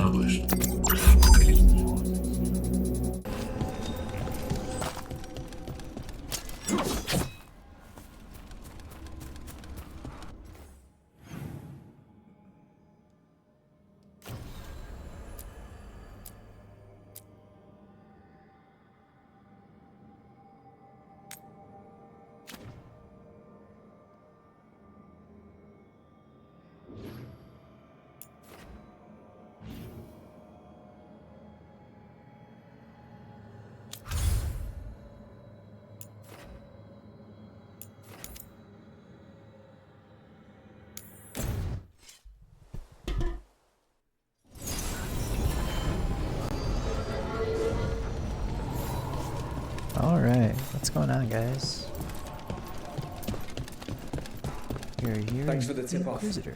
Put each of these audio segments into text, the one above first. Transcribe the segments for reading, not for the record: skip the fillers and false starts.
established. Alright, what's going on, guys? You're here. Thanks for the tip off. Inquisitor.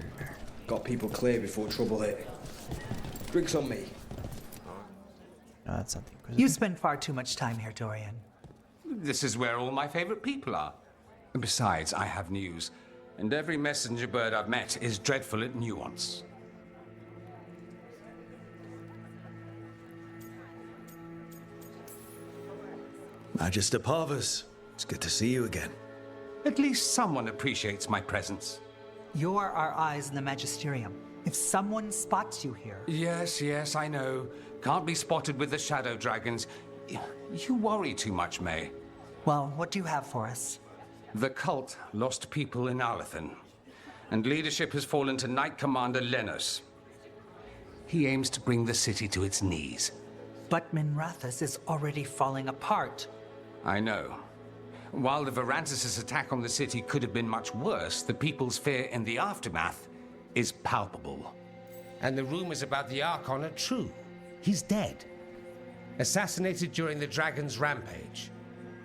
Got people clear before trouble hit. Drinks on me. No, that's not the Inquisitor. You spend far too much time here, Dorian. This is where all my favorite people are. And besides, I have news. And every messenger bird I've met is dreadful at nuance. Magister Parvus, it's good to see you again. At least someone appreciates my presence. You're our eyes in the Magisterium. If someone spots you here... Yes, I know. Can't be spotted with the shadow dragons. You worry too much, May. Well, what do you have for us? The cult lost people in Arlethan, and leadership has fallen to Knight Commander Lenos. He aims to bring the city to its knees. But Minrathous is already falling apart. I know. While the Varantis' attack on the city could have been much worse, the people's fear in the aftermath is palpable. And the rumors about the Archon are true. He's dead. Assassinated during the Dragon's rampage.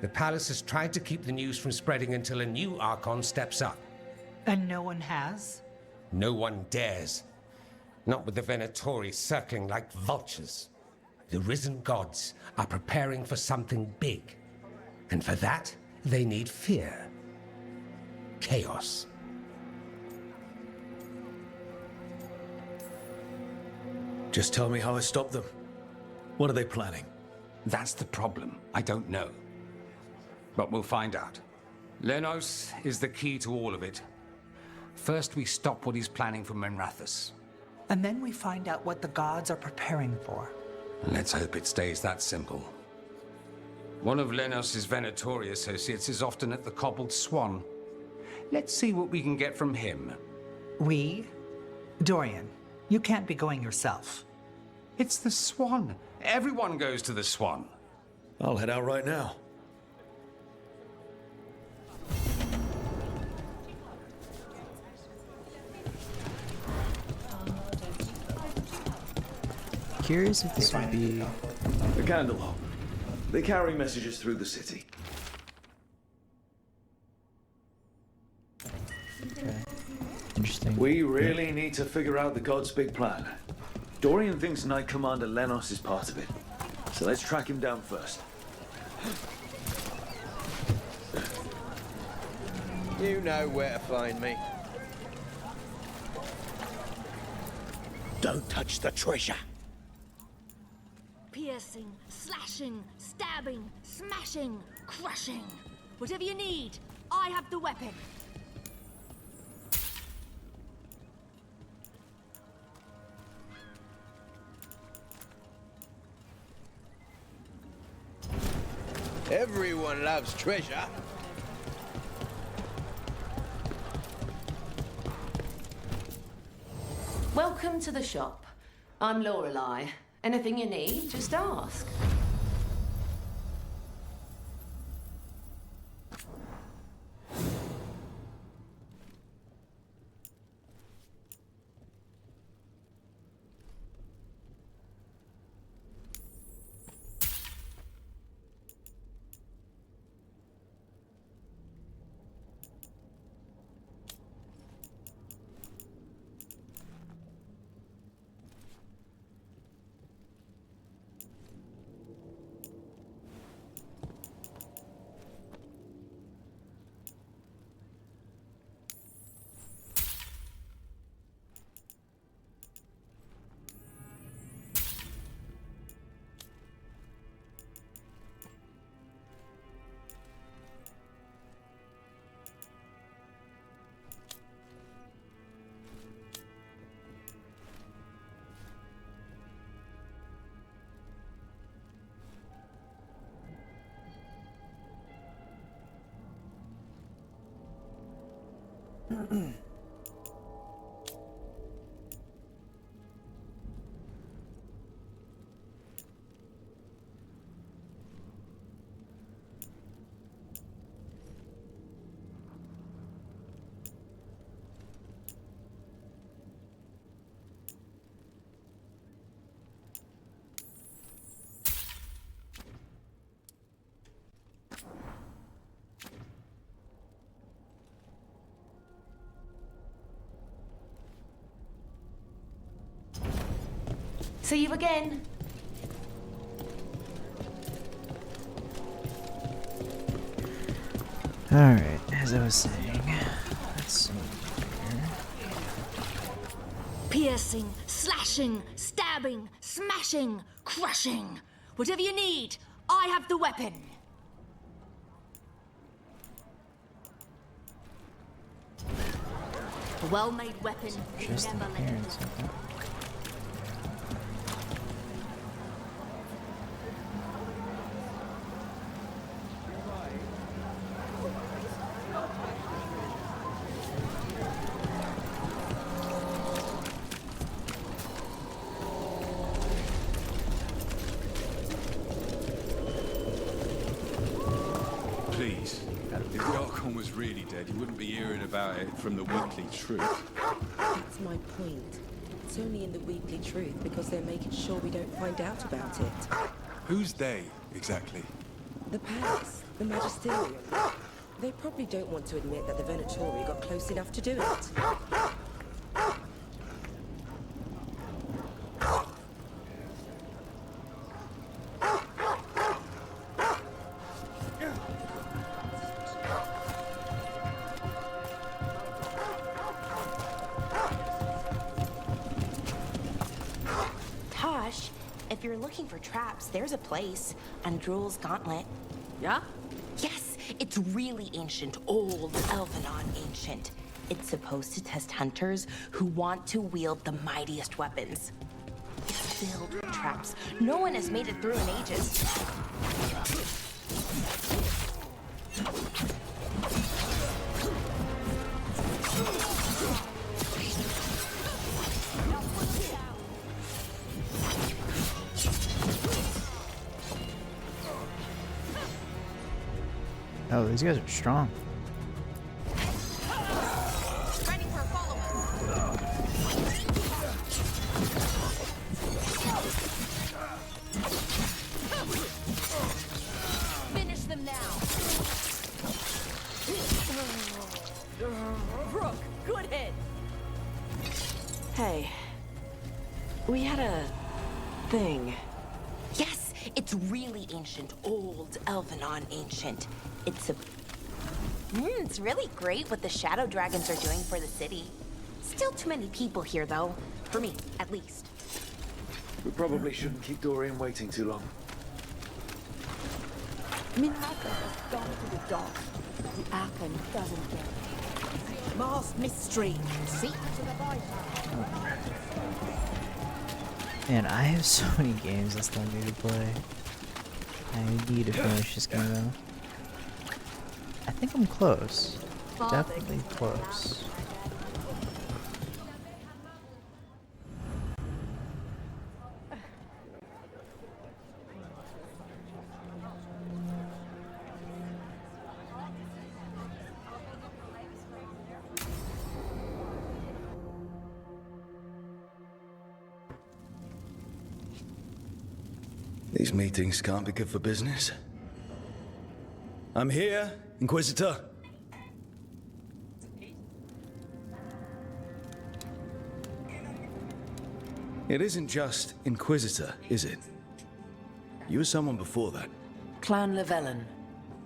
The palace has tried to keep the news from spreading until a new Archon steps up. And no one has? No one dares. Not with the Venatori circling like vultures. The risen gods are preparing for something big. And for that, they need fear. Chaos. Just tell me how I stop them. What are they planning? That's the problem. I don't know. But we'll find out. Lenos is the key to all of it. First, we stop what he's planning for Minrathous. And then we find out what the gods are preparing for. Let's hope it stays that simple. One of Lenos' Venatori associates is often at the Cobbled Swan. Let's see what we can get from him. We? Dorian, you can't be going yourself. It's the Swan. Everyone goes to the Swan. I'll head out right now. Curious if this would be... The Candelabra. They carry messages through the city. Okay. Interesting. We really need to figure out the God's big plan. Dorian thinks Knight Commander Lenos is part of it. So let's track him down first. You know where to find me. Don't touch the treasure. Piercing, slashing, stabbing, smashing, crushing. Whatever you need, I have the weapon. Everyone loves treasure. Welcome to the shop. I'm Lorelei. Anything you need, just ask. See you again. Alright, as I was saying, let's see here. Piercing, slashing, stabbing, smashing, crushing. Whatever you need, I have the weapon. A well-made weapon Just an never let appearance, it okay. Please, if the Archon was really dead, you wouldn't be hearing about it from the Weekly Truth. That's my point. It's only in the Weekly Truth because they're making sure we don't find out about it. Who's they, exactly? The palace, the magisterium. They probably don't want to admit that the Venatori got close enough to do it. Tosh, if you're looking for traps, there's a place. Andrul's Gauntlet. Yeah? Yes, it's really ancient, old, Elvenon ancient. It's supposed to test hunters who want to wield the mightiest weapons. It's filled with traps. No one has made it through in ages. Oh, these guys are strong. Ready for a follow-up. Finish them now. Brooke, good hit. Hey. We had a... thing. Yes, it's really ancient, old Elvenon ancient. It's really great what the Shadow Dragons are doing for the city. Still too many people here, though. For me, at least. We probably shouldn't keep Dorian waiting too long. Minraka has gone to the dock. The Archon doesn't get it. Mars mystery. Secrets of the bypass. Man, I have so many games I still need to play. I need to finish this game though. I think I'm close. Definitely close. These meetings can't be good for business. I'm here, Inquisitor. It isn't just Inquisitor, is it? You were someone before that. Clan Llewellyn.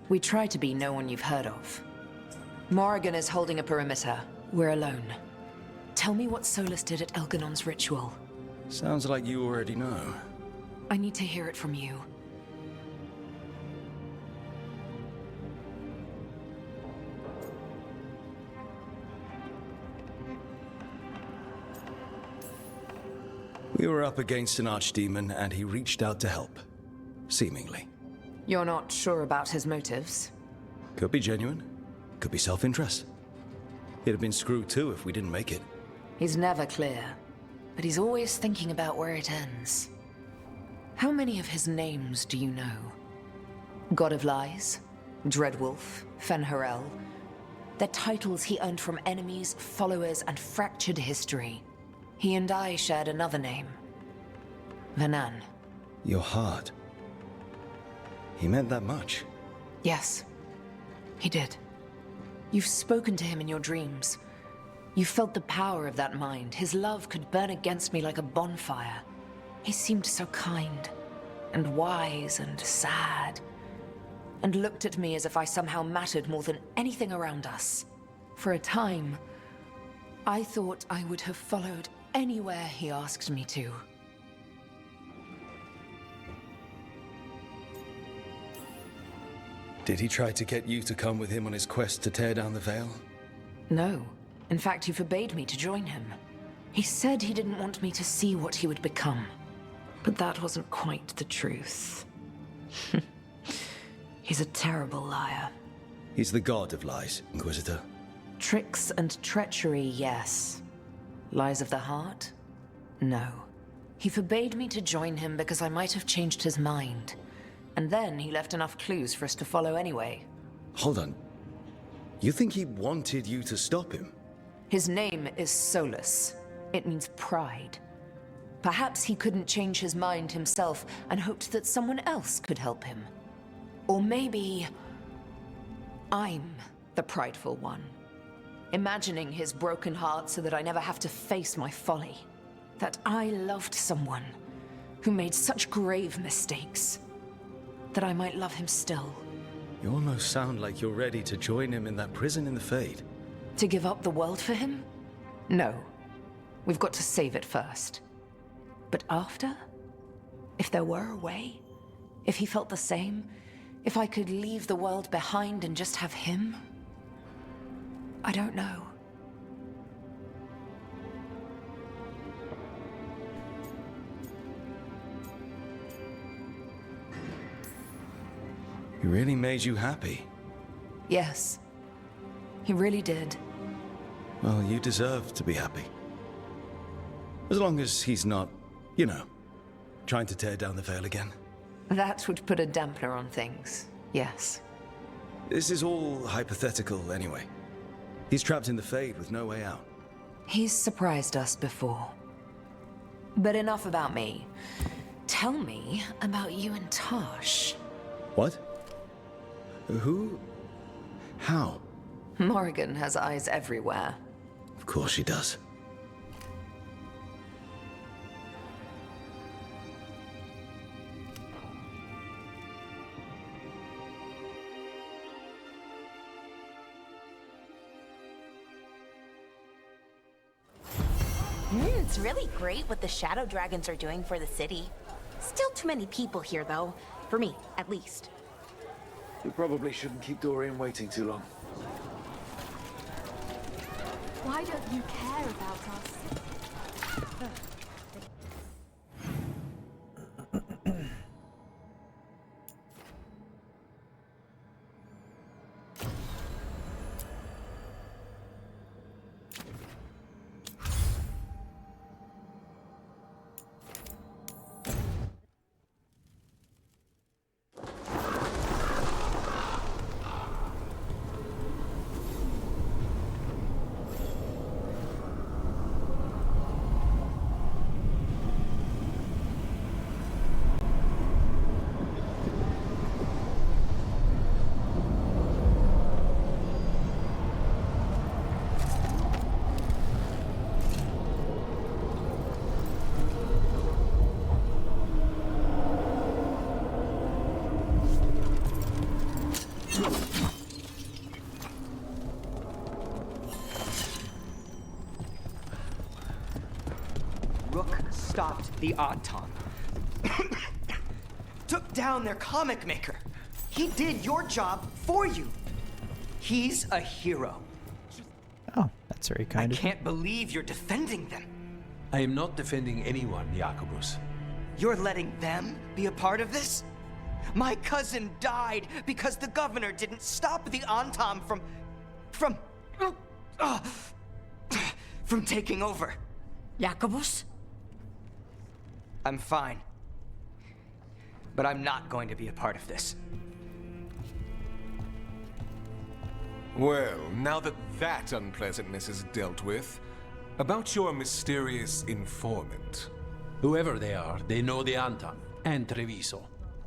We try to be no one you've heard of. Morrigan is holding a perimeter. We're alone. Tell me what Solus did at Elganon's ritual. Sounds like you already know. I need to hear it from you. We were up against an archdemon and he reached out to help. Seemingly. You're not sure about his motives? Could be genuine. Could be self-interest. He'd have been screwed too if we didn't make it. He's never clear, but he's always thinking about where it ends. How many of his names do you know? God of Lies, Dreadwolf, Fen'Harel. They're titles he earned from enemies, followers, and fractured history. He and I shared another name. Vanan. Your heart. He meant that much. Yes, he did. You've spoken to him in your dreams. You felt the power of that mind. His love could burn against me like a bonfire. He seemed so kind, and wise, and sad, and looked at me as if I somehow mattered more than anything around us. For a time, I thought I would have followed anywhere he asked me to. Did he try to get you to come with him on his quest to tear down the Veil? No. In fact, he forbade me to join him. He said he didn't want me to see what he would become. But that wasn't quite the truth. He's a terrible liar. He's the god of lies, Inquisitor. Tricks and treachery, yes. Lies of the heart? No. He forbade me to join him because I might have changed his mind. And then he left enough clues for us to follow anyway. Hold on. You think he wanted you to stop him? His name is Solus. It means pride. Perhaps he couldn't change his mind himself and hoped that someone else could help him. Or maybe I'm the prideful one, imagining his broken heart so that I never have to face my folly. That I loved someone who made such grave mistakes, that I might love him still. You almost sound like you're ready to join him in that prison in the Fade. To give up the world for him? No. We've got to save it first. But after? If there were a way? If he felt the same? If I could leave the world behind and just have him? I don't know. He really made you happy. Yes. He really did. Well, you deserve to be happy. As long as he's not, you know, trying to tear down the Veil again. That would put a dampener on things, yes. This is all hypothetical anyway. He's trapped in the Fade with no way out. He's surprised us before. But enough about me. Tell me about you and Tosh. What? Who? How? Morrigan has eyes everywhere. Of course she does. It's really great what the Shadow Dragons are doing for the city. Still too many people here, though. For me, at least. We probably shouldn't keep Dorian waiting too long. Why don't you care about us? Stopped the Auton. Took down their comic maker. He did your job for you. He's a hero. Oh, that's very kind of you. I can't believe you're defending them. I am not defending anyone, Jacobus. You're letting them be a part of this? My cousin died because the governor didn't stop the Auton from... from taking over. Jacobus? I'm fine. But I'm not going to be a part of this. Well, now that that unpleasantness is dealt with, about your mysterious informant. Whoever they are, they know the Antan and Treviso.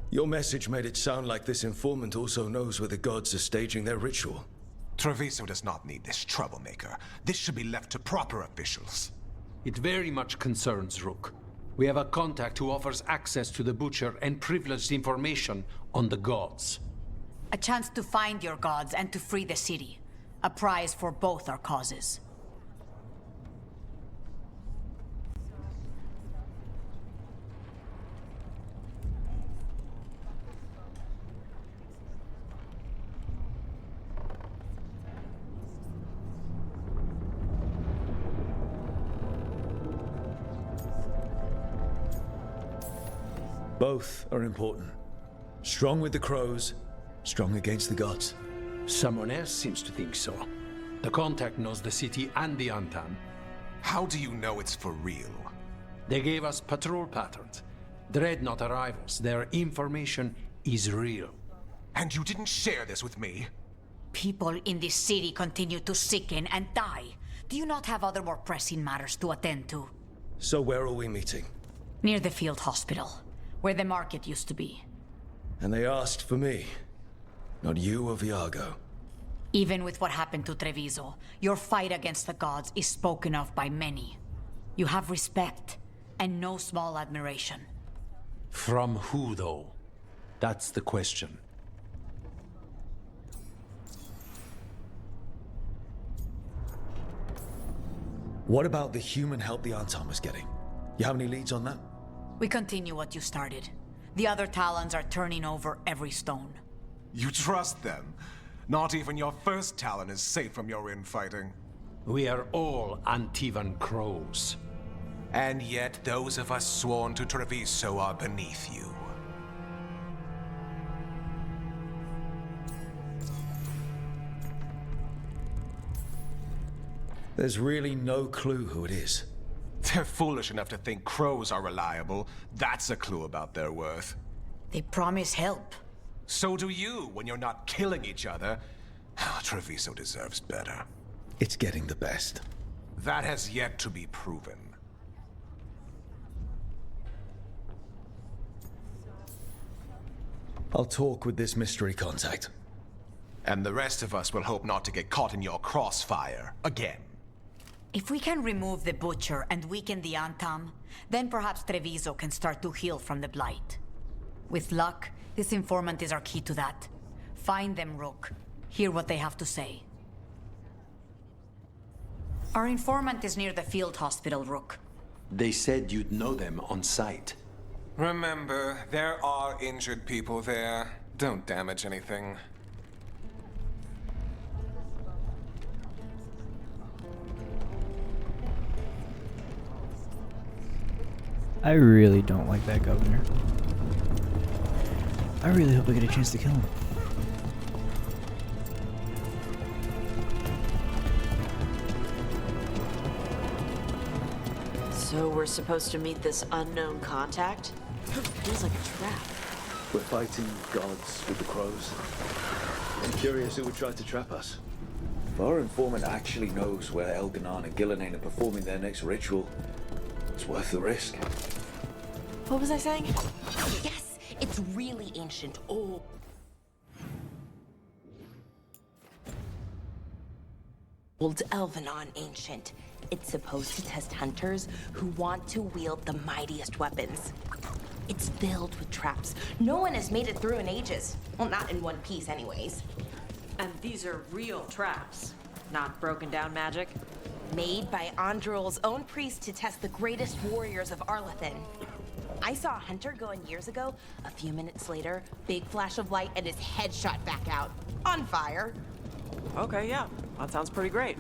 Your message made it sound like this informant also knows where the gods are staging their ritual. Treviso does not need this troublemaker. This should be left to proper officials. It very much concerns Rook. We have a contact who offers access to the Butcher and privileged information on the gods. A chance to find your gods and to free the city. A prize for both our causes. Both are important. Strong with the crows, strong against the gods. Someone else seems to think so. The contact knows the city and the Antan. How do you know it's for real? They gave us patrol patterns. Dreadnought arrivals. Their information is real. And you didn't share this with me? People in this city continue to sicken and die. Do you not have other more pressing matters to attend to? So where are we meeting? Near the field hospital, where the market used to be. And they asked for me. Not you or Viago. Even with what happened to Treviso, your fight against the gods is spoken of by many. You have respect, and no small admiration. From who, though? That's the question. What about the human help the Antan was getting? You have any leads on that? We continue what you started. The other Talons are turning over every stone. You trust them? Not even your first Talon is safe from your infighting. We are all Antivan crows. And yet those of us sworn to Treviso are beneath you. There's really no clue who it is. They're foolish enough to think crows are reliable. That's a clue about their worth. They promise help. So do you when you're not killing each other. Treviso deserves better. It's getting the best. That has yet to be proven. I'll talk with this mystery contact. And the rest of us will hope not to get caught in your crossfire again. If we can remove the Butcher and weaken the Antam, then perhaps Treviso can start to heal from the Blight. With luck, this informant is our key to that. Find them, Rook. Hear what they have to say. Our informant is near the field hospital, Rook. They said you'd know them on sight. Remember, there are injured people there. Don't damage anything. I really don't like that governor. I really hope I get a chance to kill him. So we're supposed to meet this unknown contact? Feels like a trap. We're fighting gods with the crows. I'm curious who would try to trap us. If our informant actually knows where Elganon and Gillenane are performing their next ritual, it's worth the risk. What was I saying? Yes, it's really ancient. Old Elvenon ancient. It's supposed to test hunters who want to wield the mightiest weapons. It's filled with traps. No one has made it through in ages. Well, not in one piece anyways. And these are real traps, not broken down magic? Made by Androl's own priest to test the greatest warriors of Arlethan. I saw a hunter go in years ago. A few minutes later, big flash of light and his head shot back out. On fire. Okay, yeah. That sounds pretty great.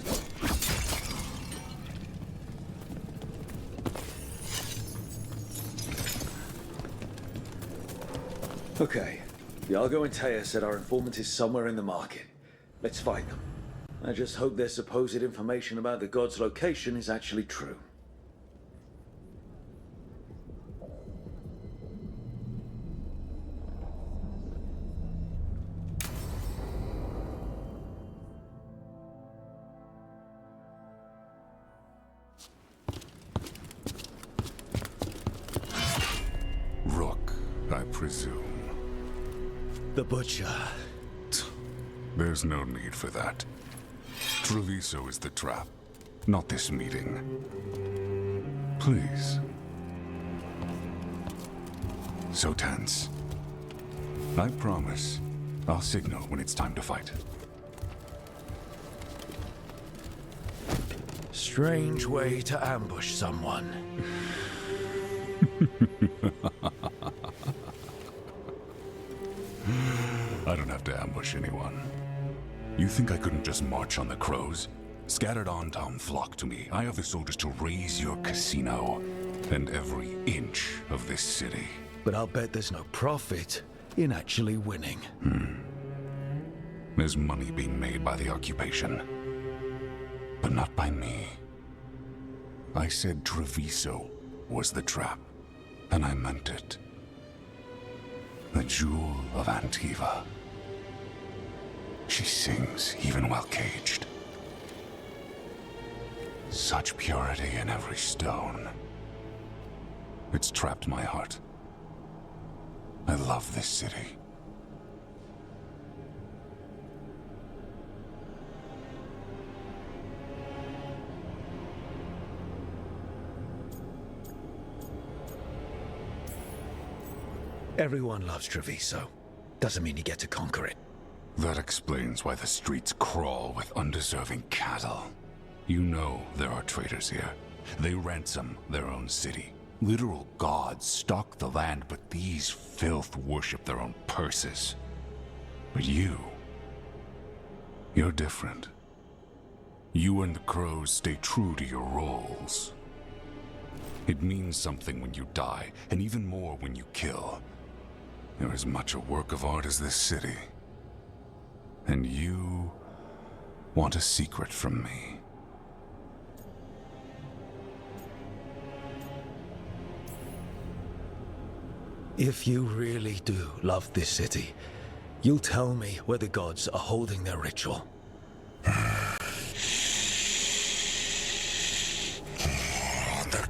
Okay. Iago and Taya said our informant is somewhere in the market. Let's find them. I just hope their supposed information about the god's location is actually true. Rook, I presume. The Butcher. There's no need for that. Treviso is the trap, not this meeting. Please. So tense. I promise, I'll signal when it's time to fight. Strange way to ambush someone. I don't have to ambush anyone. You think I couldn't just march on the crows? Scattered on town flock to me. I have the soldiers to raise your casino and every inch of this city. But I'll bet there's no profit in actually winning. There's money being made by the occupation, but not by me. I said Treviso was the trap, and I meant it. The Jewel of Antiva. She sings even while caged. Such purity in every stone. It's trapped my heart. I love this city. Everyone loves Treviso. Doesn't mean you get to conquer it. That explains why the streets crawl with undeserving cattle. You know there are traitors here. They ransom their own city. Literal gods stalk the land, but these filth worship their own purses. But you're different. You and the crows stay true to your roles. It means something when you die, and even more when you kill. You're as much a work of art as this city. And you want a secret from me. If you really do love this city, you'll tell me where the gods are holding their ritual. The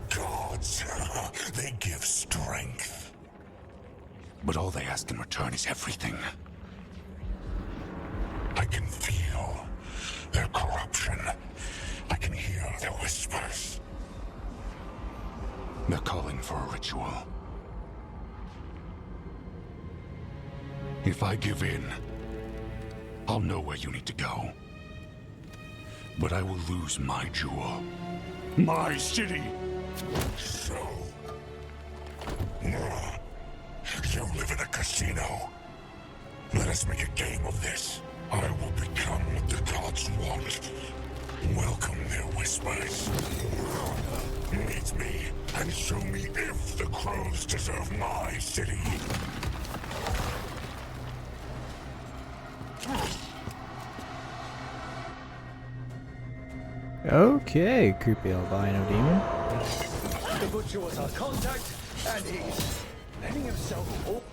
gods, they give strength. But all they ask in return is everything. I can feel their corruption. I can hear their whispers. They're calling for a ritual. If I give in, I'll know where you need to go. But I will lose my jewel. My city! So... you live in a casino. Let us make a game of this. I will become what the gods want. Welcome their whispers. Meet me and show me if the crows deserve my city. Okay, creepy albino demon. The Butcher was our contact, and he's letting himself up.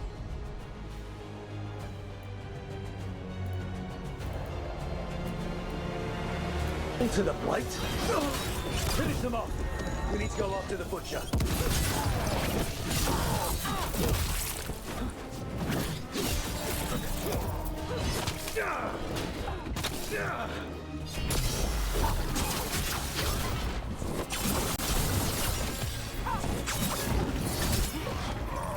Into the Blight? Finish them off! We need to go after the Butcher.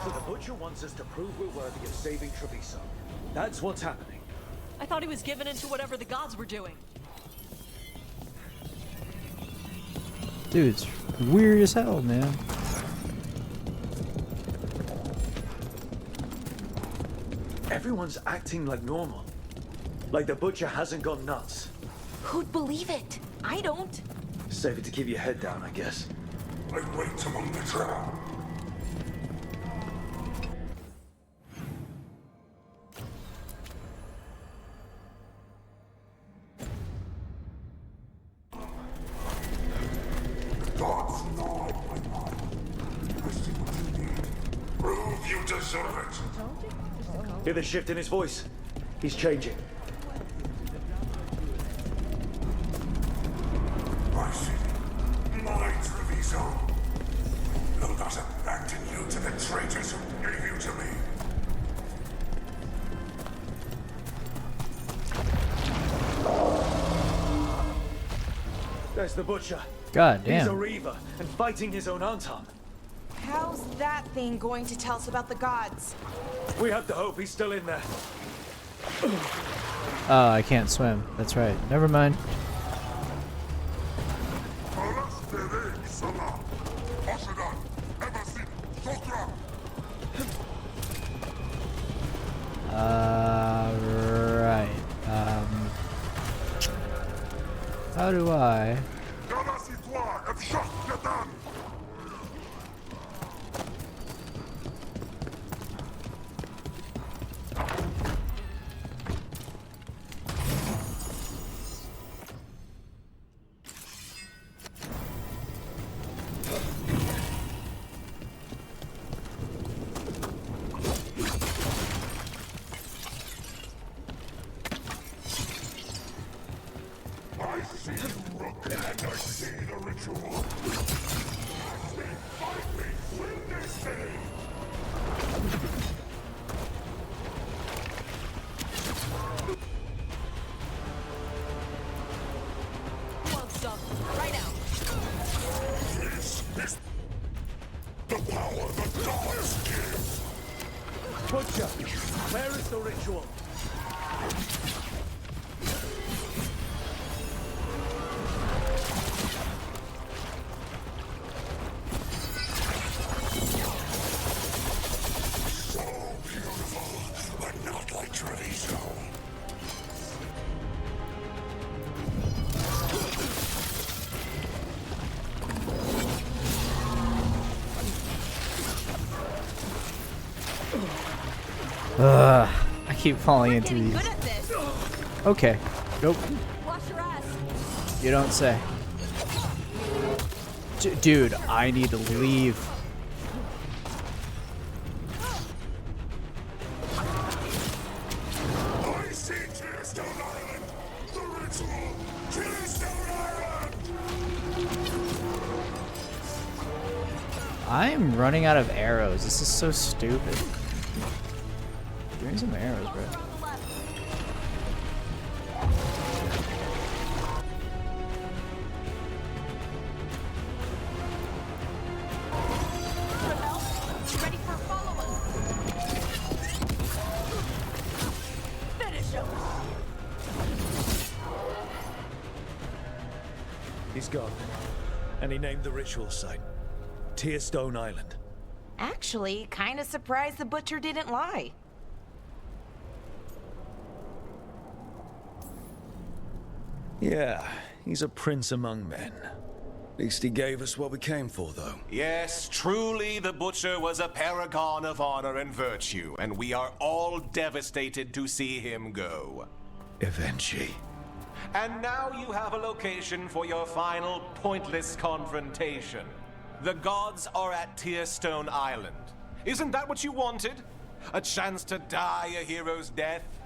So the Butcher wants us to prove we're worthy of saving Treviso. That's what's happening. I thought he was given into whatever the gods were doing. Dude, it's weird as hell, man. Everyone's acting like normal. Like the Butcher hasn't gone nuts. Who'd believe it? I don't. Save it to keep your head down, I guess. I wait among the drow. You deserve it. Hear the shift in his voice? He's changing. My city, my Treviso. Look us abandon you to the traitors who gave you to me. There's the Butcher. God damn. He's a Reaver and fighting his own Anton. How's that thing going to tell us about the gods? We have to hope he's still in there. Oh, I can't swim. That's right. Never mind. Right. How do I? Butcher, where is the ritual? So beautiful, but not like Treviso. I keep falling into these. Okay. Nope. You don't say. Dude, I need to leave. I see Tearstone Island! The ritual! Tearstone Island! I am running out of arrows. This is so stupid. Give me some arrows, bro. Ready for follow-up? Finish him! He's gone. And he named the ritual site. Tearstone Island. Actually, kinda surprised the Butcher didn't lie. Yeah, he's a prince among men. At least he gave us what we came for, though. Yes, truly the Butcher was a paragon of honor and virtue, and we are all devastated to see him go. Eventually. And now you have a location for your final pointless confrontation. The gods are at Tearstone Island. Isn't that what you wanted? A chance to die a hero's death?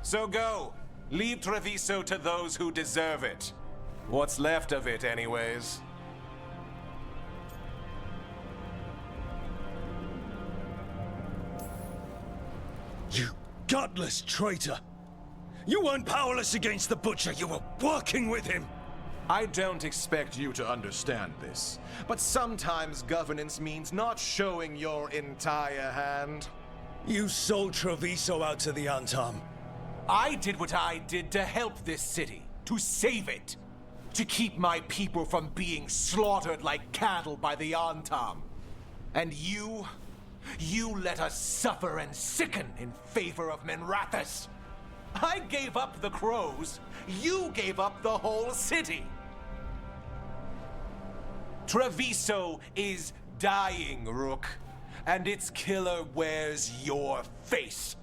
So go. Leave Treviso to those who deserve it. What's left of it, anyways. You godless traitor! You weren't powerless against the Butcher, you were working with him! I don't expect you to understand this, but sometimes governance means not showing your entire hand. You sold Treviso out to the Antam. I did what I did to help this city, to save it, to keep my people from being slaughtered like cattle by the Antam. And you let us suffer and sicken in favor of Menrathus. I gave up the crows, you gave up the whole city. Treviso is dying, Rook, and its killer wears your face.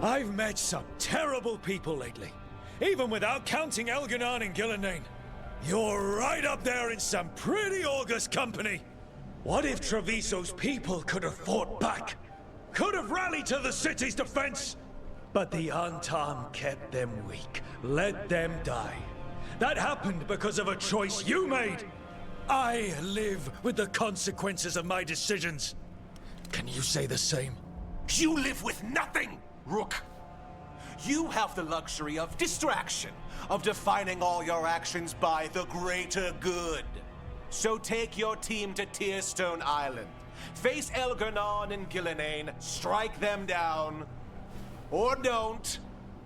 I've met some terrible people lately. Even without counting Elganon and Gillenane. You're right up there in some pretty august company. What if Treviso's people could have fought back? Could have rallied to the city's defense? But the Antam kept them weak, let them die. That happened because of a choice you made. I live with the consequences of my decisions. Can you say the same? You live with nothing, Rook. You have the luxury of distraction, of defining all your actions by the greater good. So take your team to Tearstone Island. Face Elganon and Gillenane, strike them down. Or don't.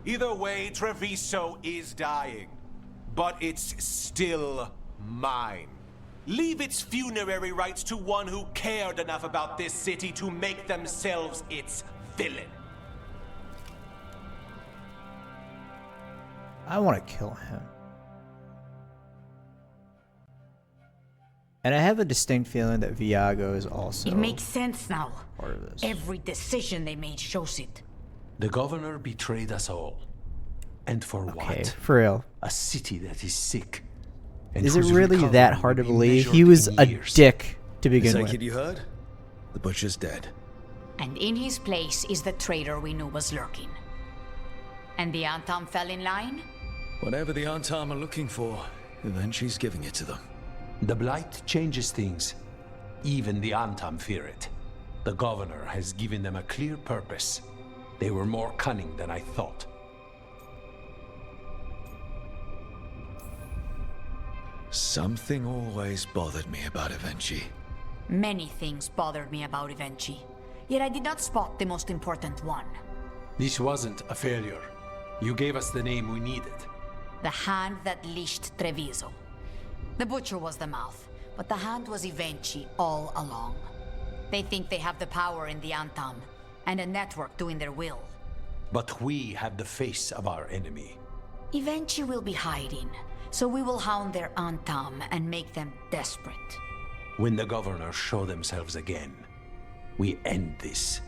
Either way, Treviso is dying. But it's still mine. Leave its funerary rites to one who cared enough about this city to make themselves its villain. I want to kill him. And I have a distinct feeling that Viago is also It makes sense now. part of this. Every decision they made shows it. The governor betrayed us all. And for Okay, what? for real. A city that is sick. And Is it whose really recovery that will hard to be believe? measured He was in a years. dick to begin Is that with. kid you heard? The butcher's dead. And in his place is the traitor we knew was lurking. And the Antam fell in line? Whatever the Antam are looking for, Eventually's giving it to them. The Blight changes things. Even the Antam fear it. The governor has given them a clear purpose. They were more cunning than I thought. Something always bothered me about Evenchi. Many things bothered me about Evenchi. Yet I did not spot the most important one. This wasn't a failure. You gave us the name we needed. The hand that leashed Treviso. The butcher was the mouth, but the hand was Evenchi all along. They think they have the power in the Antam, and a network doing their will. But we have the face of our enemy. Evenchi will be hiding, so we will hound their Antam and make them desperate. When the governors show themselves again, we end this.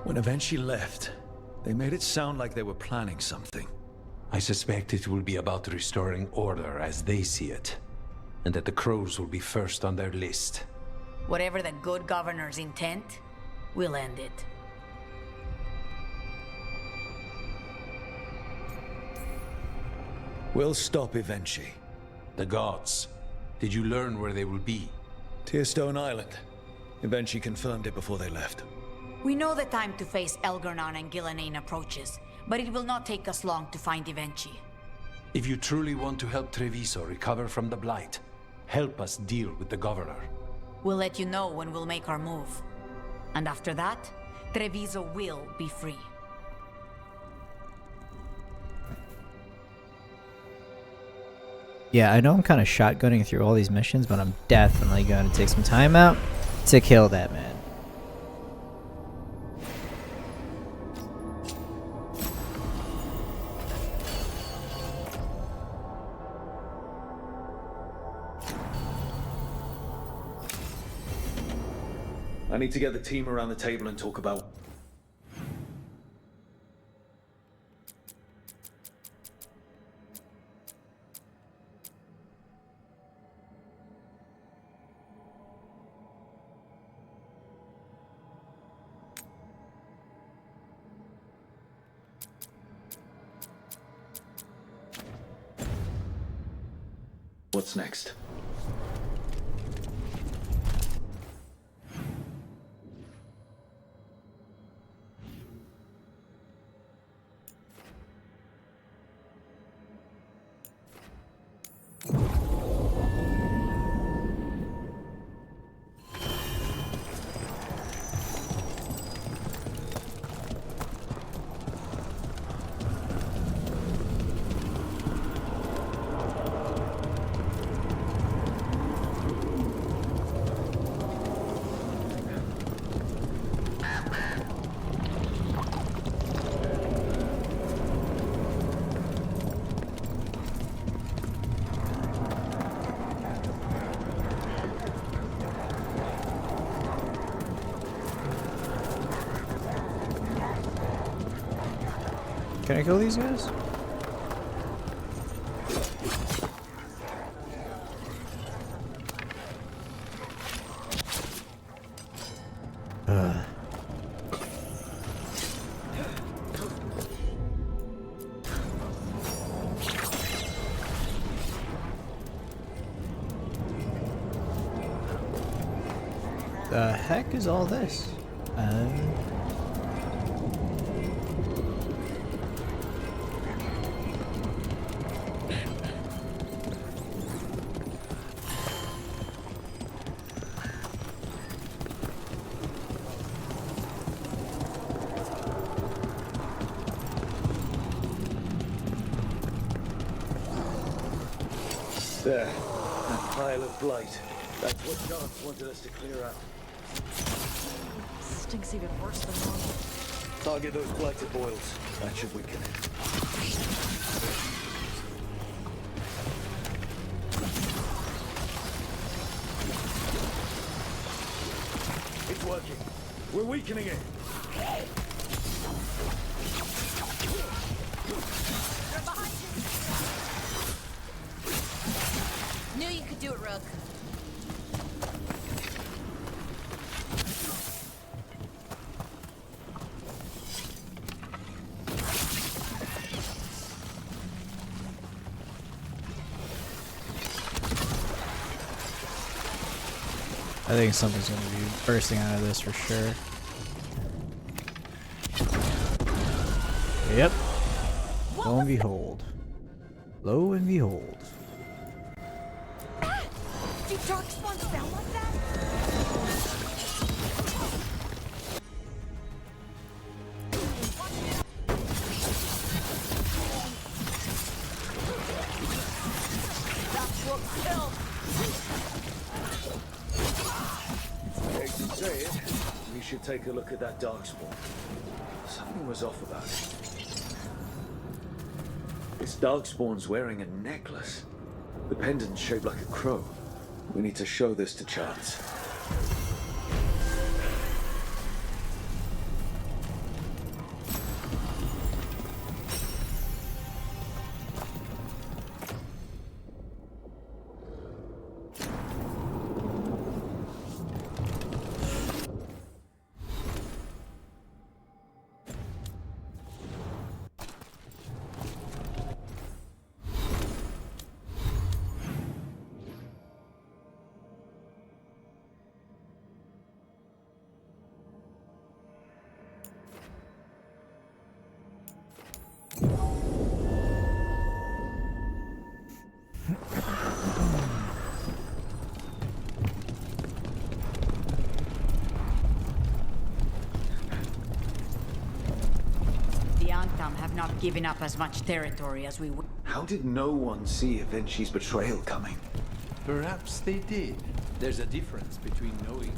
When Evenchi left, they made it sound like they were planning something. I suspect it will be about restoring order as they see it, and that the crows will be first on their list. Whatever the good governor's intent, we'll end it. We'll stop Evenchi. The gods. Did you learn where they will be? Tearstone Island. Evenchi confirmed it before they left. We know the time to face Elgarnon and Gillenane approaches, but it will not take us long to find Evenchi. If you truly want to help Treviso recover from the Blight, help us deal with the governor. We'll let you know when we'll make our move. And after that, Treviso will be free. Yeah, I know I'm kind of shotgunning through all these missions, but I'm definitely going to take some time out to kill that man. I need to get the team around the table and talk about... What's next? I kill these guys? The heck is all this? There. That pile of blight. That's what Chance wanted us to clear out. Stinks even worse than normal. Target those blighted boils. That should weaken it. It's working. We're weakening it. They're behind you. Knew you could do it, Rook. I think something's gonna be bursting out of this for sure. Yep. Lo and behold. Lo and behold. Do darkspawn sound like that? That's Rook's kill. I hate to say it, we should take a look at that darkspawn. Something was off about it. This darkspawn's wearing a necklace. The pendant's shaped like a crow. We need to show this to Chance. Have not given up as much territory as we would. How did no one see Avinci's betrayal coming? Perhaps they did. There's a difference between knowing.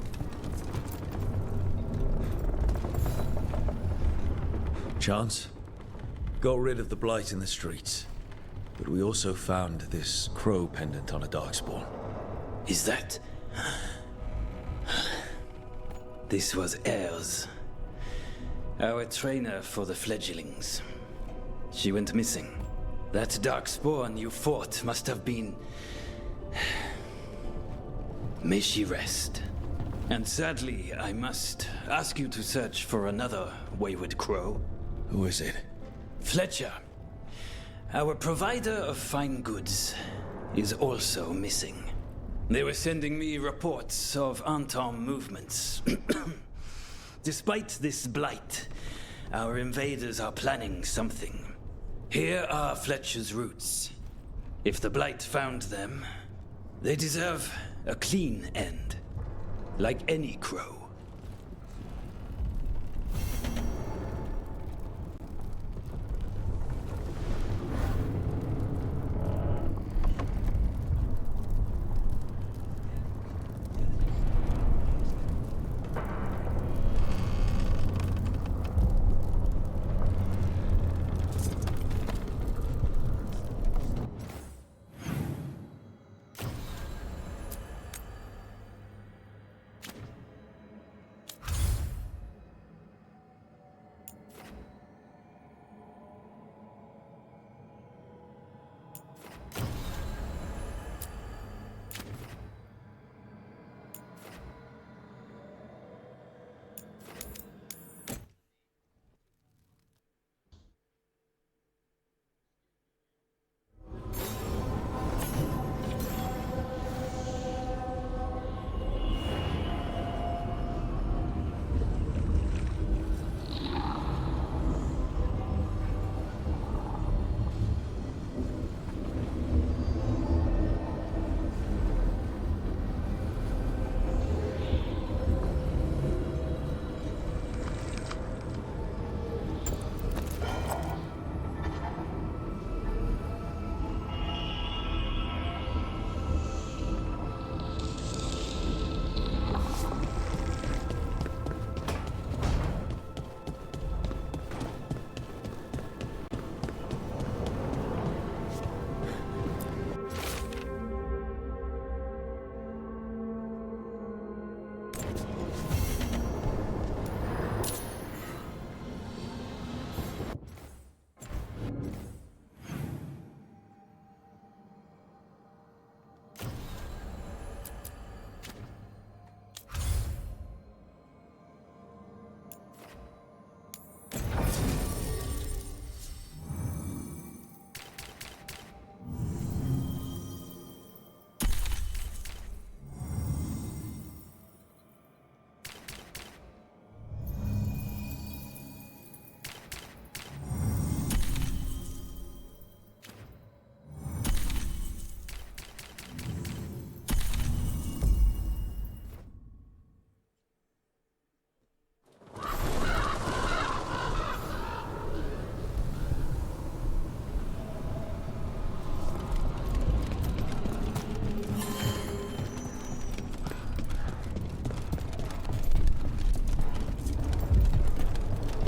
Chance? Got rid of the blight in the streets. But we also found this crow pendant on a darkspawn. Is that... This was Ayres, our trainer for the fledglings. She went missing. That darkspawn you fought must have been... May she rest. And sadly, I must ask you to search for another wayward crow. Who is it? Fletcher. Our provider of fine goods is also missing. They were sending me reports of Antom movements. Despite this blight, our invaders are planning something. Here are Fletcher's roots. If the blight found them, they deserve a clean end, like any crow.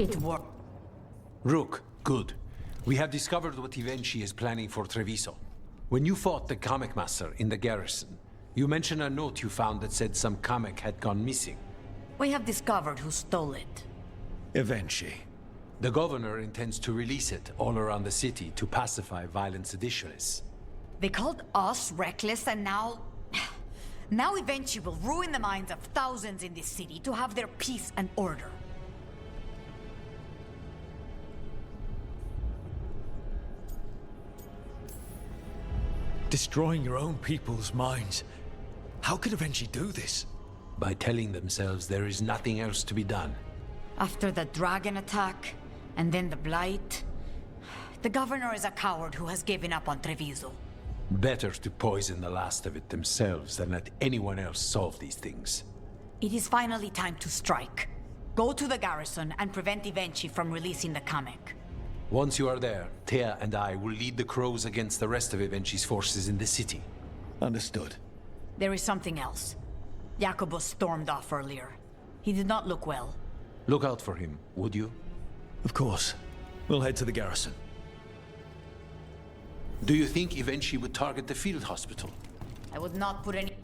It worked. Rook, good. We have discovered what Ivenchi is planning for Treviso. When you fought the comic master in the garrison, you mentioned a note you found that said some comic had gone missing. We have discovered who stole it. Ivenchi. The governor intends to release it all around the city to pacify violent seditionists. They called us reckless, and now... Now Ivenchi will ruin the minds of thousands in this city to have their peace and order. Destroying your own people's minds. How could Ivenchi do this? By telling themselves there is nothing else to be done. After the dragon attack, and then the blight... The governor is a coward who has given up on Treviso. Better to poison the last of it themselves than let anyone else solve these things. It is finally time to strike. Go to the garrison and prevent Ivenchi from releasing the comic. Once you are there, Thea and I will lead the Crows against the rest of Ivenchi's forces in the city. Understood. There is something else. Jacobus stormed off earlier. He did not look well. Look out for him, would you? Of course. We'll head to the garrison. Do you think Ivenchi would target the field hospital? I would not put any...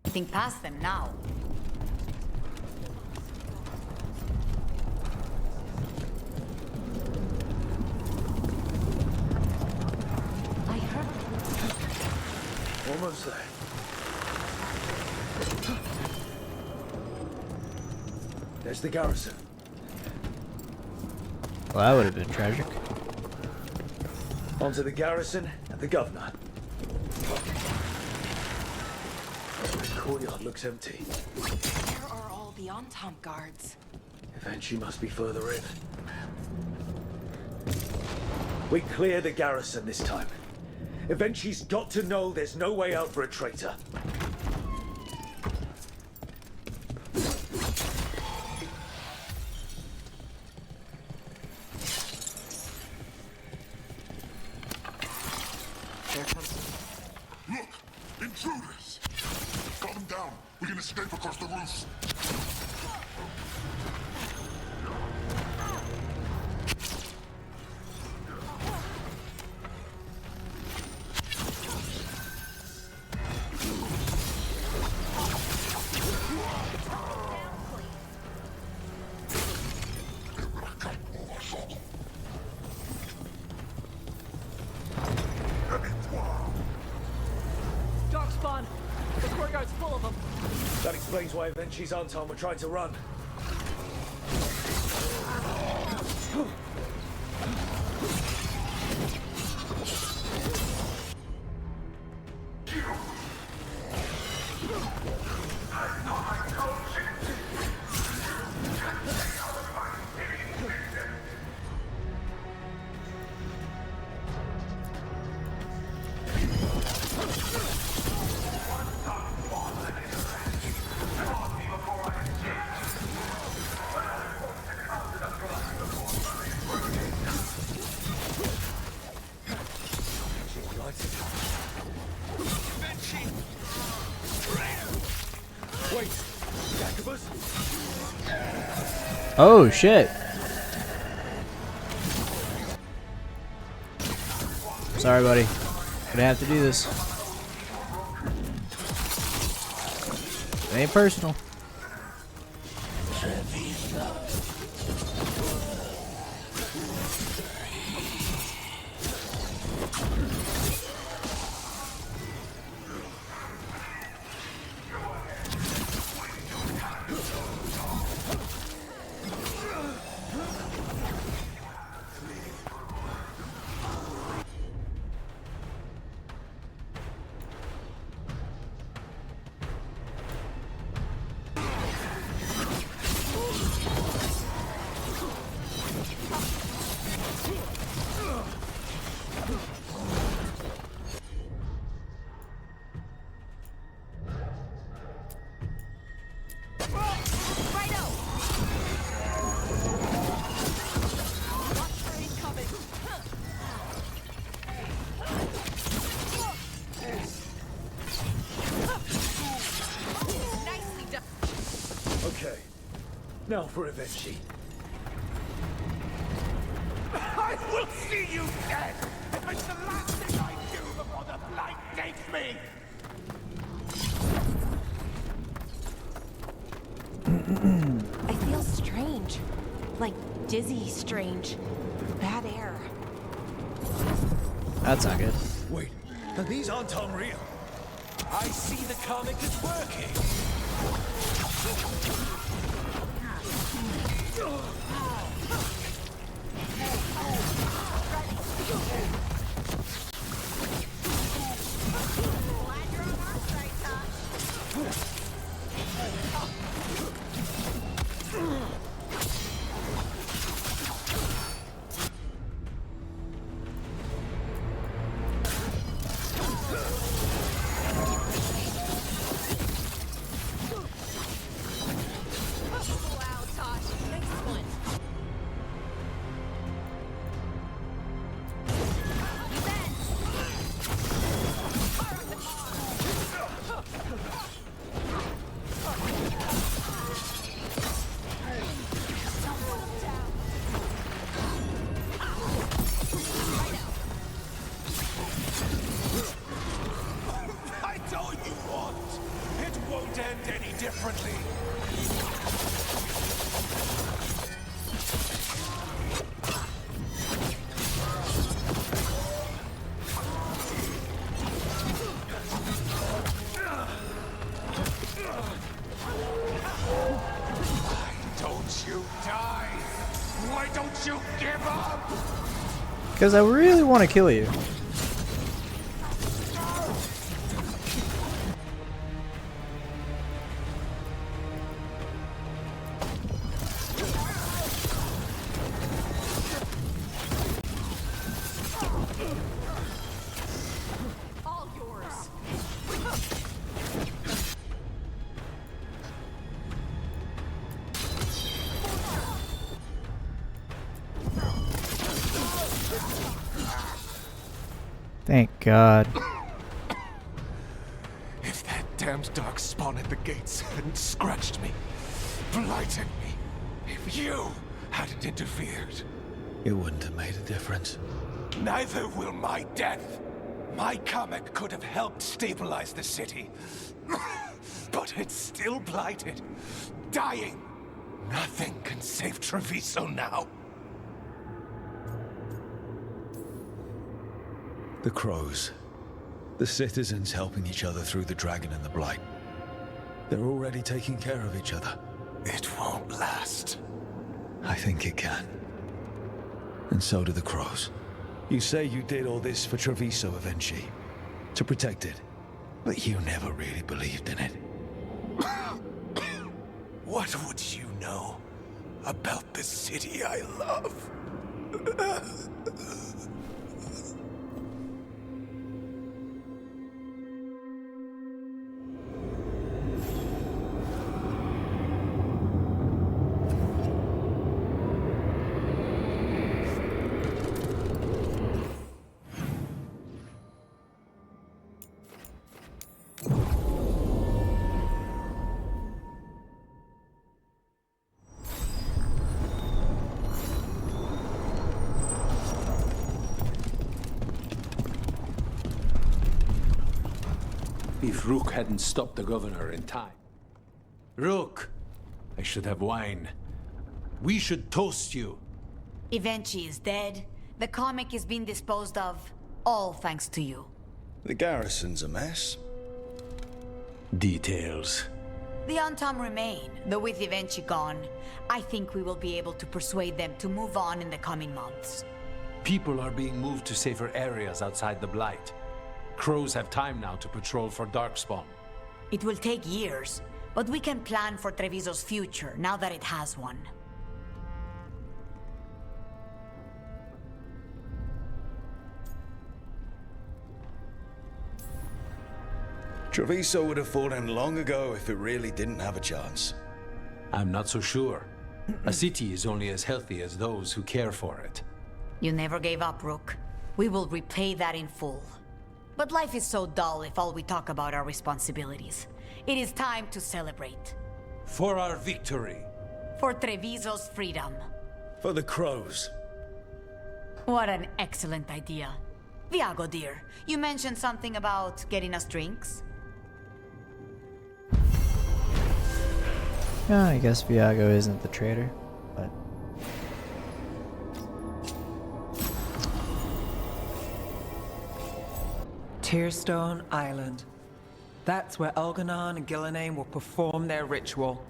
Think past them now. I heard. Almost there. There's the garrison. Well, that would have been tragic. Onto the garrison and the governor. The courtyard looks empty. Where are all the Antom guards? Ivenchi must be further in. We clear the garrison this time. Ivenchi's got to know there's no way out for a traitor. Look! Intruders! Got them down. We can escape across the roof. Dark spawn! The courtyard's full of them! That explains why Ivenchi's Anton were trying to run. Wait, Jacobus? Oh shit. Sorry, buddy. Gonna have to do this. It ain't personal. Okay. Now for Evenchi. I will see you dead! If it's the last thing I do before the blight takes me! I feel strange. Like dizzy strange. Bad air. That's not good. Wait, these aren't unreal. I see the comic is working! Because I really want to kill you. All yours. Thank God. If that damned dark spawn at the gates hadn't scratched me, blighted me, if you hadn't interfered, it wouldn't have made a difference. Neither will my death. My comet could have helped stabilize the city. But it's still blighted, dying. Nothing can save Treviso now. The crows. The citizens helping each other through the dragon and the blight. They're already taking care of each other. It won't last. I think it can. And so do the crows. You say you did all this for Treviso, Evenchi. To protect it. But you never really believed in it. What would you know about the city I love? If Rook hadn't stopped the governor in time. Rook! I should have wine. We should toast you. Evenchi is dead. The comic is being disposed of. All thanks to you. The garrison's a mess. Details. The Antam remain, though with Evenchi gone, I think we will be able to persuade them to move on in the coming months. People are being moved to safer areas outside the Blight. Crows have time now to patrol for Darkspawn. It will take years, but we can plan for Treviso's future now that it has one. Treviso would have fallen long ago if it really didn't have a chance. I'm not so sure. A city is only as healthy as those who care for it. You never gave up, Rook. We will repay that in full. But life is so dull if all we talk about are responsibilities. It is time to celebrate. For our victory. For Treviso's freedom. For the crows. What an excellent idea. Viago, dear, you mentioned something about getting us drinks? Yeah, I guess Viago isn't the traitor, but... Tearstone Island. That's where Elganon and Gillenane will perform their ritual.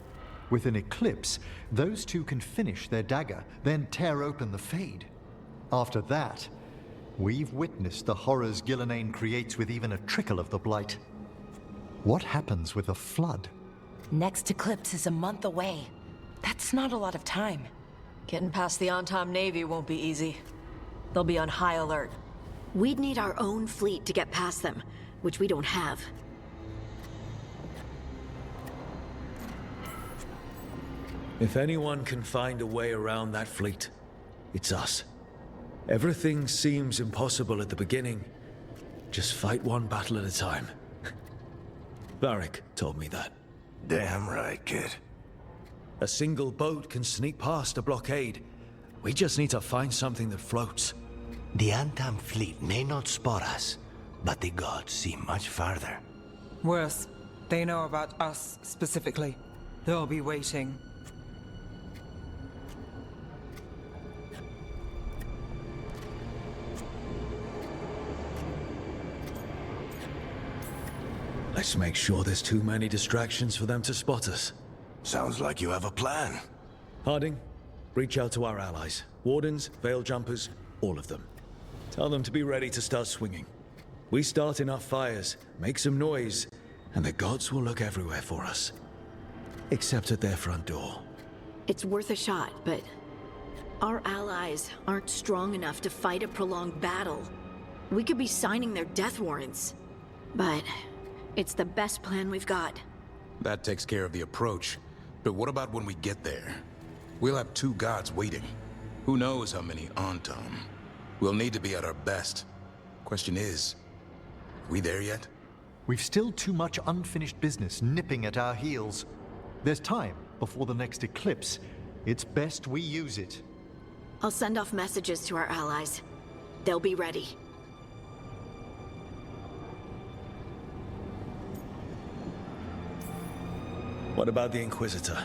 With an eclipse, those two can finish their dagger, then tear open the Fade. After that, we've witnessed the horrors Gillenane creates with even a trickle of the Blight. What happens with a flood? Next eclipse is a month away. That's not a lot of time. Getting past the Antom Navy won't be easy. They'll be on high alert. We'd need our own fleet to get past them, which we don't have. If anyone can find a way around that fleet, it's us. Everything seems impossible at the beginning. Just fight one battle at a time. Varric told me that. Damn right, kid. A single boat can sneak past a blockade. We just need to find something that floats. The Antam fleet may not spot us, but the gods see much farther. Worse, they know about us specifically. They'll be waiting. Let's make sure there's too many distractions for them to spot us. Sounds like you have a plan. Harding, reach out to our allies. Wardens, Veil Jumpers, all of them. Tell them to be ready to start swinging. We start enough fires, make some noise, and the gods will look everywhere for us. Except at their front door. It's worth a shot, but our allies aren't strong enough to fight a prolonged battle. We could be signing their death warrants, but it's the best plan we've got. That takes care of the approach. But what about when we get there? We'll have two gods waiting. Who knows how many Antom? We'll need to be at our best. Question is, we there yet? We've still too much unfinished business nipping at our heels. There's time before the next eclipse. It's best we use it. I'll send off messages to our allies. They'll be ready. What about the Inquisitor?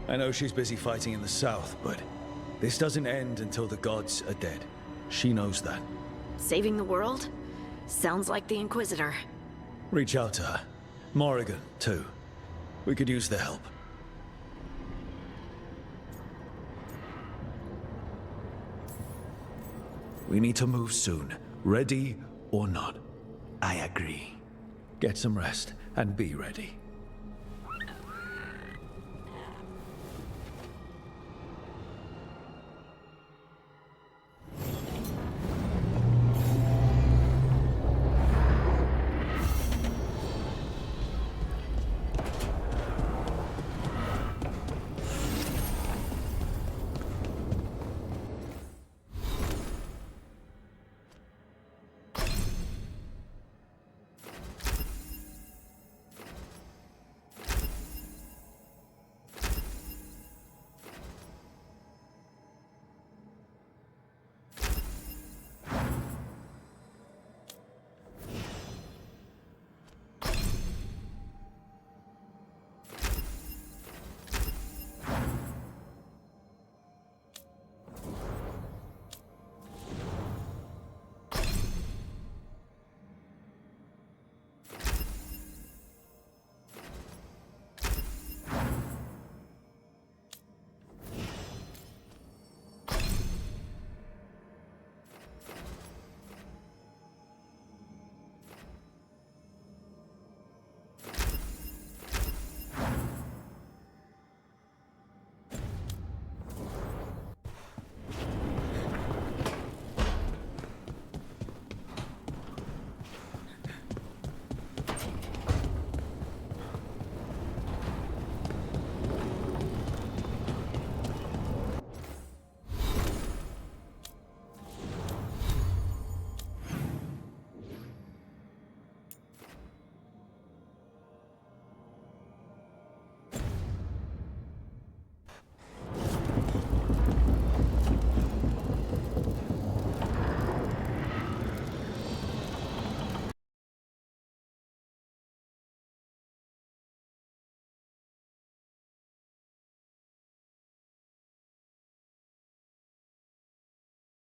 I know she's busy fighting in the south, but this doesn't end until the gods are dead. She knows that. Saving the world? Sounds like the Inquisitor. Reach out to her. Morrigan, too. We could use their help. We need to move soon, ready or not. I agree. Get some rest and be ready.